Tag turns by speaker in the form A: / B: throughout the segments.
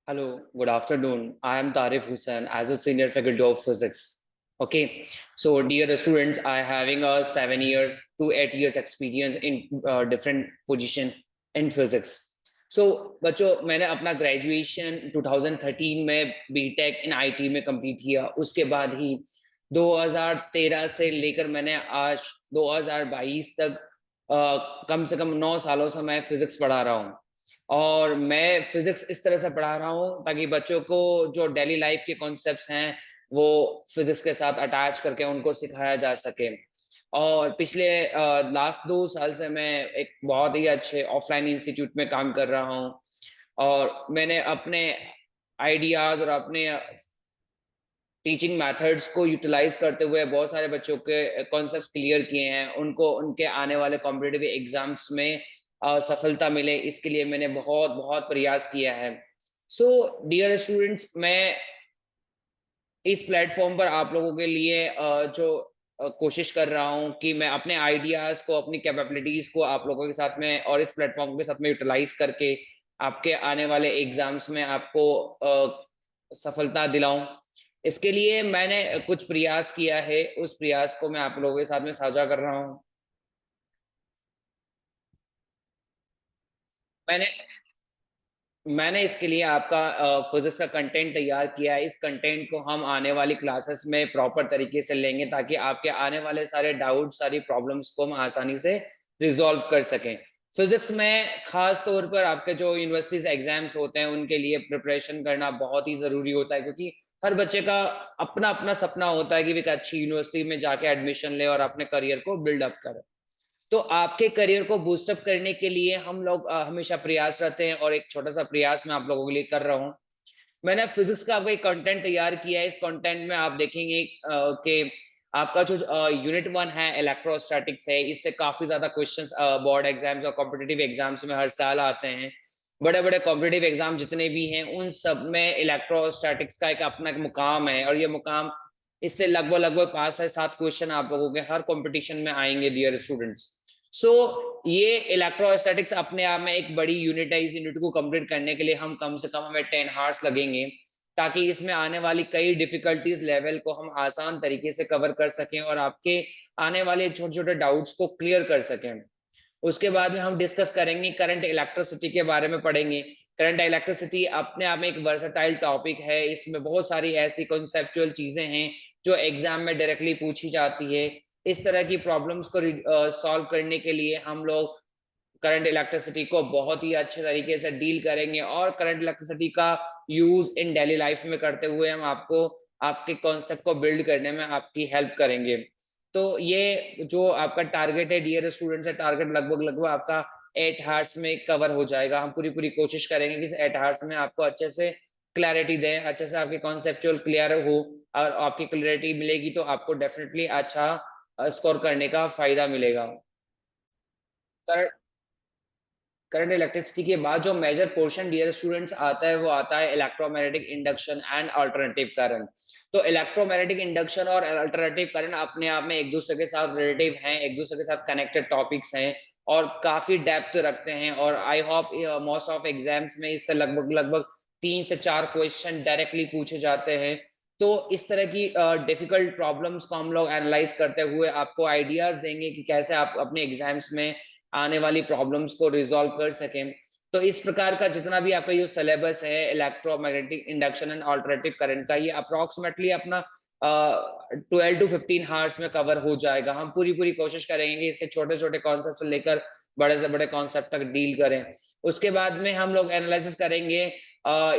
A: Hello, good afternoon. I am Tarif Hussain as a senior faculty of physics. Okay, so dear students, I having a 7 years to 8 years experience in different position in physics. So बच्चों मैंने अपना graduation 2013 में BTech in IT में complete किया। उसके बाद ही 2013 से लेकर मैंने आज 2022 तक कम से कम 9 सालों से मैं फिजिक्स पढ़ा रहा हूँ। और मैं फिजिक्स इस तरह से पढ़ा रहा हूँ ताकि बच्चों को जो डेली लाइफ के कॉन्सेप्ट्स हैं वो फिजिक्स के साथ अटैच करके उनको सिखाया जा सके। और पिछले लास्ट 2 साल से मैं एक बहुत ही अच्छे ऑफलाइन इंस्टीट्यूट में काम कर रहा हूँ। और मैंने अपने आइडियाज और अपने टीचिंग मेथड्स को यूटिलाइज करते हुए बहुत सारे बच्चों के कॉन्सेप्ट्स क्लियर किए हैं, उनको उनके आने वाले कॉम्पिटिटिव एग्जाम्स में सफलता मिले, इसके लिए मैंने बहुत बहुत प्रयास किया है। सो डियर स्टूडेंट्स, मैं इस प्लेटफॉर्म पर आप लोगों के लिए जो कोशिश कर रहा हूँ कि मैं अपने आइडियाज को, अपनी कैपेबिलिटीज को आप लोगों के साथ में और इस प्लेटफॉर्म के साथ में यूटिलाइज करके आपके आने वाले एग्जाम्स में आपको सफलता दिलाऊं। इसके लिए मैंने कुछ प्रयास किया है, उस प्रयास को मैं आप लोगों के साथ में साझा कर रहा हूँ। मैंने मैंने इसके लिए आपका फिजिक्स का कंटेंट तैयार किया है। इस कंटेंट को हम आने वाली क्लासेस में प्रॉपर तरीके से लेंगे ताकि आपके आने वाले सारे डाउट, सारी प्रॉब्लम्स को हम आसानी से रिजॉल्व कर सकें। फिजिक्स में खास तौर पर आपके जो यूनिवर्सिटीज एग्जाम्स होते हैं उनके लिए प्रिपरेशन करना बहुत ही जरूरी होता है, क्योंकि हर बच्चे का अपना अपना सपना होता है कि वो एक अच्छी यूनिवर्सिटी में जाके एडमिशन ले और अपने करियर को बिल्डअप करे। तो आपके करियर को बूस्टअप करने के लिए हम लोग हमेशा प्रयास रहते हैं, और एक छोटा-सा प्रयास मैं आप लोगों के लिए कर रहा हूँ। मैंने फिज़िक्स का आपका एक कंटेंट तैयार किया है। इस कंटेंट में आप देखेंगे कि आपका जो यूनिट 1 है इलेक्ट्रोस्टैटिक्स है, इससे काफ़ी ज़्यादा क्वेश्चंस बोर्ड एग्ज़ाम्स और कॉम्पिटिटिव एग्ज़ाम्स में हर साल आते हैं। बड़े-बड़े कॉम्पिटिटिव एग्ज़ाम जितने भी हैं, उन सब में इलेक्ट्रोस्टैटिक्स का एक अपना एक मुकाम है, और ये मुकाम इससे लगभग-लगभग 5 से 7 क्वेश्चन आप लोगों के हर कॉम्पिटिशन में आएँगे डियर स्टूडेंट्स। सो ये इलेक्ट्रोस्टैटिक्स अपने आप में एक बड़ी यूनिट है। इस यूनिट को कंप्लीट करने के लिए हम कम से कम हमें 10 हार्स लगेंगे, ताकि इसमें आने वाली कई डिफिकल्टीज लेवल को हम आसान तरीके से कवर कर सकें और आपके आने वाले छोटे-छोटे डाउट्स को क्लियर कर सकें। उसके बाद में हम डिस्कस करेंगे, करंट इलेक्ट्रिसिटी के बारे में पढ़ेंगे। करंट इलेक्ट्रिसिटी अपने आप में एक वर्सटाइल टॉपिक है। इसमें बहुत सारी ऐसी कॉन्सेप्चुअल चीजें हैं जो एग्जाम में डायरेक्टली पूछी जाती है। इस तरह की प्रॉब्लम्स को सॉल्व करने के लिए हम लोग करंट इलेक्ट्रिसिटी को बहुत ही अच्छे तरीके से डील करेंगे, और करंट इलेक्ट्रिसिटी का यूज इन डेली लाइफ में करते हुए हम आपको आपके कॉन्सेप्ट को बिल्ड करने में आपकी हेल्प करेंगे। तो ये जो आपका टारगेट है डियर स्टूडेंट्स, है टारगेट लगभग-लगभग आपका 8 हार्स में कवर हो जाएगा। हम पूरी-पूरी कोशिश करेंगे कि इस 8 हार्स में आपको अच्छे से क्लैरिटी दें, अच्छे से आपके कॉन्सेप्चुअल क्लियर हो, और आपकी क्लैरिटी मिलेगी तो आपको डेफिनिटली अच्छा स्कोर करने का फ़ायदा मिलेगा। कर करंट इलेक्ट्रिसिटी के बाद जो मेजर पोर्शन डियर स्टूडेंट्स आता है वो आता है electromagnetic induction and alternative current. तो इलेक्ट्रोमैग्नेटिक इंडक्शन और अल्टरनेटिव करंट अपने आप में एक दूसरे के साथ रिलेटिव हैं, एक दूसरे के साथ कनेक्टेड टॉपिक्स हैं और काफी डेप्थ रखते हैं। और I hope most of exams में इससे लगभग लगभग 3 से 4 क्वेश्चन डायरेक्टली पूछे जाते हैं। तो इस तरह की डिफिकल्ट प्रॉब्लम्स को हम लोग एनालाइज करते हुए आपको आइडियाज देंगे कि कैसे आप अपने एग्जाम्स में आने वाली प्रॉब्लम्स को रिजॉल्व कर सकें। तो इस प्रकार का जितना भी आपका ये सिलेबस है electromagnetic induction and alternative current का, ये अप्रोक्सीमेटली अपना 12 to 15 हार्स में कवर हो जाएगा। हम पूरी पूरी कोशिश करेंगे कि इसके छोटे छोटे कॉन्सेप्ट से लेकर बड़े से बड़े कॉन्सेप्ट तक डील करें। उसके बाद में हम लोग एनालिसिस करेंगे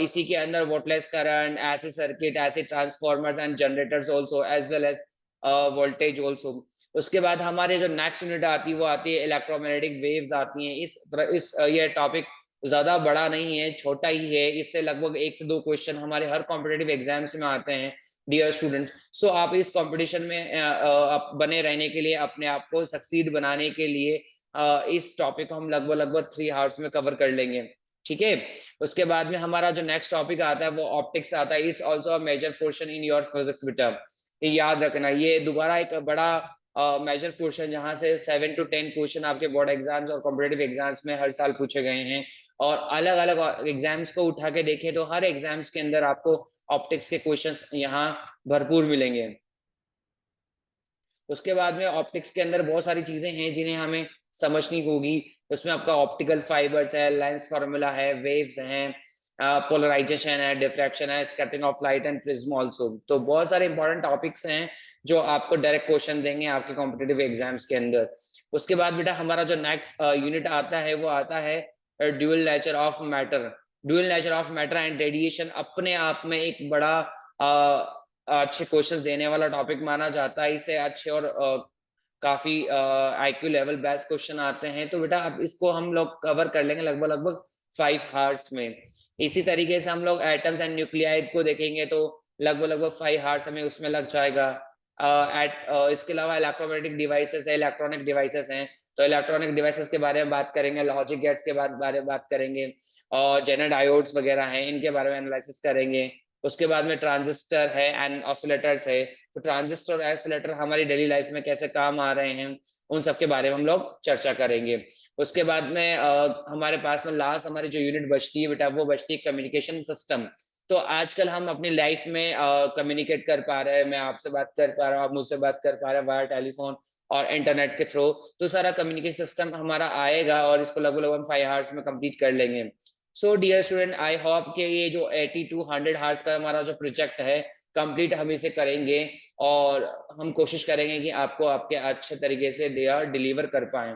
A: इसी के अंदर वोल्टलेस करंट, ऐसे सर्किट, ऐसे transformers and generators also as well as voltage also. उसके बाद हमारे जो नेक्स्ट यूनिट आती है वो आती है इलेक्ट्रोमैग्नेटिक वेव्स आती हैं। ये टॉपिक ज्यादा बड़ा नहीं है, छोटा ही है। इससे लगभग 1 से 2 क्वेश्चन हमारे हर कॉम्पिटेटिव एग्जाम्स में आते हैं डियर स्टूडेंट्स। सो आप इस कंपटीशन में बने रहने के लिए, अपने आप को सक्सीड बनाने के लिए इस टॉपिक को हम लगभग लगभग 3 आवर्स में कवर कर लेंगे। ठीक है। उसके बाद में हमारा जो नेक्स्ट टॉपिक आता है वो ऑप्टिक्स आता है। It's also a major portion in your physics बेटा, ये याद रखना। ये दोबारा एक बड़ा मेजर क्वेश्चन जहां से 7 to 10 क्वेश्चन आपके बोर्ड एग्जाम्स और कॉम्पिटेटिव एग्जाम्स में हर साल पूछे गए हैं। और अलग अलग एग्जाम्स को उठा के देखें तो हर एग्जाम्स के अंदर आपको ऑप्टिक्स के क्वेश्चंस यहाँ भरपूर मिलेंगे। उसके बाद में ऑप्टिक्स के अंदर बहुत सारी चीजें हैं जिन्हें हमें समझनी होगी। उसमें आपका ऑप्टिकल फाइबर्स है, लेंस फार्मूला है, वेव्स हैं, पोलराइजेशन है, डिफ्रैक्शन है, scattering of light and prism also. तो बहुत सारे इंपॉर्टेंट टॉपिक्स हैं जो आपको डायरेक्ट क्वेश्चन देंगे आपके कॉम्पिटिटिव एग्जाम्स के अंदर। उसके बाद बेटा हमारा जो नेक्स्ट यूनिट आता है वो आता है dual nature of matter. Dual nature of matter and radiation अपने आप में एक बड़ा अच्छे क्वेश्चंस देने वाला टॉपिक माना जाता है। इसे अच्छे और काफी आईक्यू लेवल बेस्ड क्वेश्चन आते हैं। तो बेटा अब इसको हम लोग कवर कर लेंगे लगभग लगभग 5 आवर्स में। इसी तरीके से हम लोग एटम्स एंड न्यूक्लियाइड को देखेंगे तो लगभग लगभग 5 आवर्स हमें उसमें लग जाएगा। इसके अलावा इलेक्ट्रोमैग्नेटिक डिवाइसेस है, इलेक्ट्रॉनिक डिवाइसेस हैं, तो इलेक्ट्रॉनिक डिवाइसेस के बारे में बात करेंगे, लॉजिक गेट्स के बारे में बात करेंगे, और जेनर डायोड्स वगैरह हैं इनके बारे में एनालिसिस करेंगे। उसके बाद में ट्रांजिस्टर है एंड ऑसिलेटर्स है, तो ट्रांजिस्टर और ऑसिलेटर हमारी डेली लाइफ में कैसे काम आ रहे हैं उन सब के बारे में हम लोग चर्चा करेंगे। उसके बाद में हमारे पास में लास्ट हमारी जो यूनिट बचती है बेटा वो बचती है कम्युनिकेशन सिस्टम। तो आजकल हम अपनी लाइफ में कम्युनिकेट कर पा रहे हैं, मैं आपसे बात कर पा रहा हूँ, आप मुझसे बात कर पा रहे हैं वाया टेलीफोन और इंटरनेट के थ्रू। तो सारा कम्युनिकेशन सिस्टम हमारा आएगा और इसको लगभग लगभग 5 आवर्स में कंप्लीट कर लेंगे। So dear student, I hope कि ये जो 80 to 100 आवर्स का हमारा जो प्रोजेक्ट है कंप्लीट हम इसे करेंगे, और हम कोशिश करेंगे कि आपको आपके अच्छे तरीके से डिलीवर कर पाए।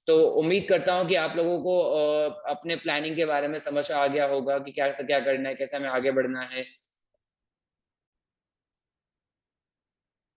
A: तो उम्मीद करता हूं कि आप लोगों को अपने प्लानिंग के बारे में समझ आ गया होगा कि क्या से क्या करना है, कैसे हमें आगे बढ़ना है।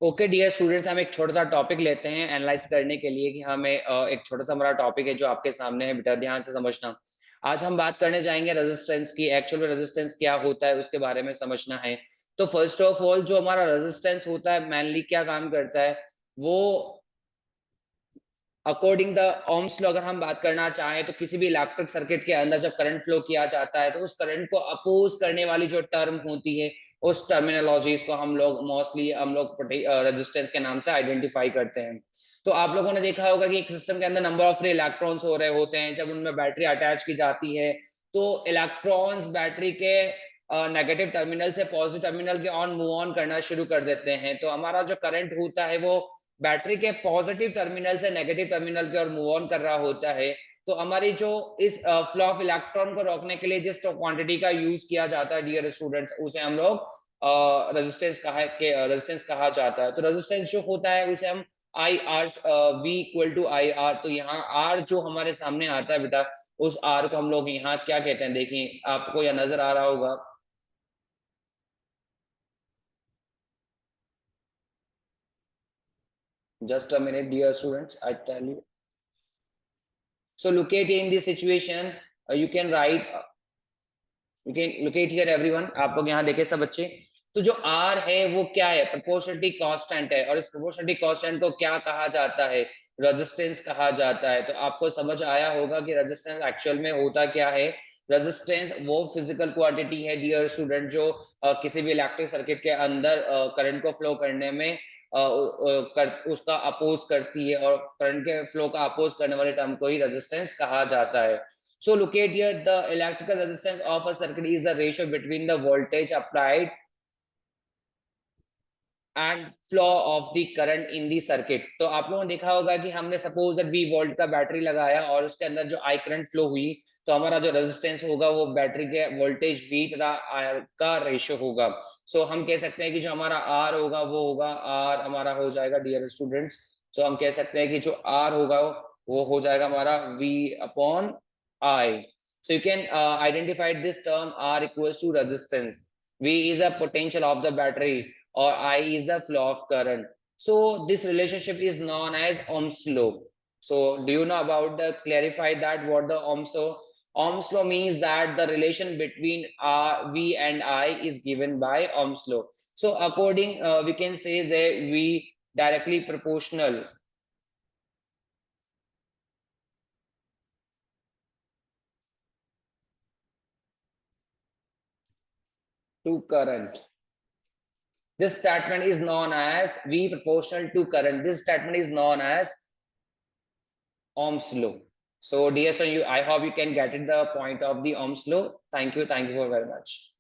A: ओके डियर स्टूडेंट्स, हम एक छोटा सा टॉपिक लेते हैं एनालाइज करने के लिए कि हमें एक छोटा सा हमारा टॉपिक है जो आपके सामने है, बेटा ध्यान से समझना। आज हम बात करने जाएंगे रेजिस्टेंस की। एक्चुअल में रेजिस्टेंस क्या होता है उसके बारे में समझना है। तो फर्स्ट ऑफ ऑल जो हमारा रेजिस्टेंस होता है मेनली क्या काम करता है, वो अकॉर्डिंग द ओम्स लॉ अगर हम बात करना चाहें तो किसी भी इलेक्ट्रिक सर्किट के अंदर जब करंट फ्लो किया जाता है तो उस करंट को अपोज करने वाली जो टर्म होती है उस टर्मिनोलॉजीज को हम लोग मोस्टली हम लोग रेजिस्टेंस के नाम से आइडेंटिफाई करते हैं। तो आप लोगों ने देखा होगा कि एक सिस्टम के अंदर नंबर ऑफ फ्री इलेक्ट्रॉन्स हो रहे होते हैं, जब उनमें बैटरी अटैच की जाती है तो इलेक्ट्रॉन्स बैटरी के नेगेटिव टर्मिनल से पॉजिटिव टर्मिनल के ऑन मूव ऑन करना शुरू कर देते हैं। तो हमारा जो करंट होता है वो बैटरी के पॉजिटिव टर्मिनल से नेगेटिव टर्मिनल की ओर मूव ऑन कर रहा होता है। तो हमारी जो इस फ्लो ऑफ इलेक्ट्रॉन को रोकने के लिए जिस क्वांटिटी का यूज किया जाता है डियर स्टूडेंट्स, उसे हम लोग रेजिस्टेंस कहा जाता है। तो रेजिस्टेंस जो होता है उसे हम I R V equal to I R. तो यहाँ आर जो हमारे सामने आता है बेटा, उस आर को हम लोग यहाँ क्या कहते हैं, देखिए आपको यह नजर आ रहा होगा। Just a minute dear students, I tell you. So locate in this situation, you can write, you can locate here everyone। आप लोग यहाँ देखे सब बच्चे। तो जो R है वो क्या है, प्रोपोर्शनलिटी कांस्टेंट है, और इस प्रोपोर्शनलिटी कांस्टेंट को क्या कहा जाता है, रेजिस्टेंस कहा जाता है। तो आपको समझ आया होगा कि रेजिस्टेंस एक्चुअल में होता क्या है। रेजिस्टेंस वो फिजिकल क्वांटिटी है डियर स्टूडेंट जो किसी भी इलेक्ट्रिक सर्किट के अंदर करंट को फ्लो करने में उसका अपोज करती है, और करंट के फ्लो का अपोज करने वाले टर्म को ही रेजिस्टेंस कहा जाता है। So locate here the electrical resistance of a circuit is the ratio between the voltage applied and flow of the current in the circuit. तो आप लोगों ने देखा होगा कि हमने सपोज दैट वी वोल्ट का बैटरी लगाया और उसके अंदर जो आई करंट फ्लो हुई, तो हमारा जो रेजिस्टेंस होगा वो बैटरी के वोल्टेज वी तथा आर का रेशियो होगा। सो हम कह सकते हैं कि जो हमारा आर होगा वो होगा, आर हमारा हो जाएगा डियर स्टूडेंट्स। सो हम कह सकते हैं कि जो आर होगा वो हो जाएगा हमारा V upon I. So you can identify this term R equals to resistance. V is a potential of the battery, or I is the flow of current. So this relationship is known as Ohm's law. So do you know about the clarify that what the Ohm's law? Ohm's law means that the relation between R, V and I is given by Ohm's law. So according we can say that V directly proportional to current. This statement is known as V proportional to current. This statement is known as Ohm's law. So dear son, I hope you can get it the point of the Ohm's law. Thank you for very much.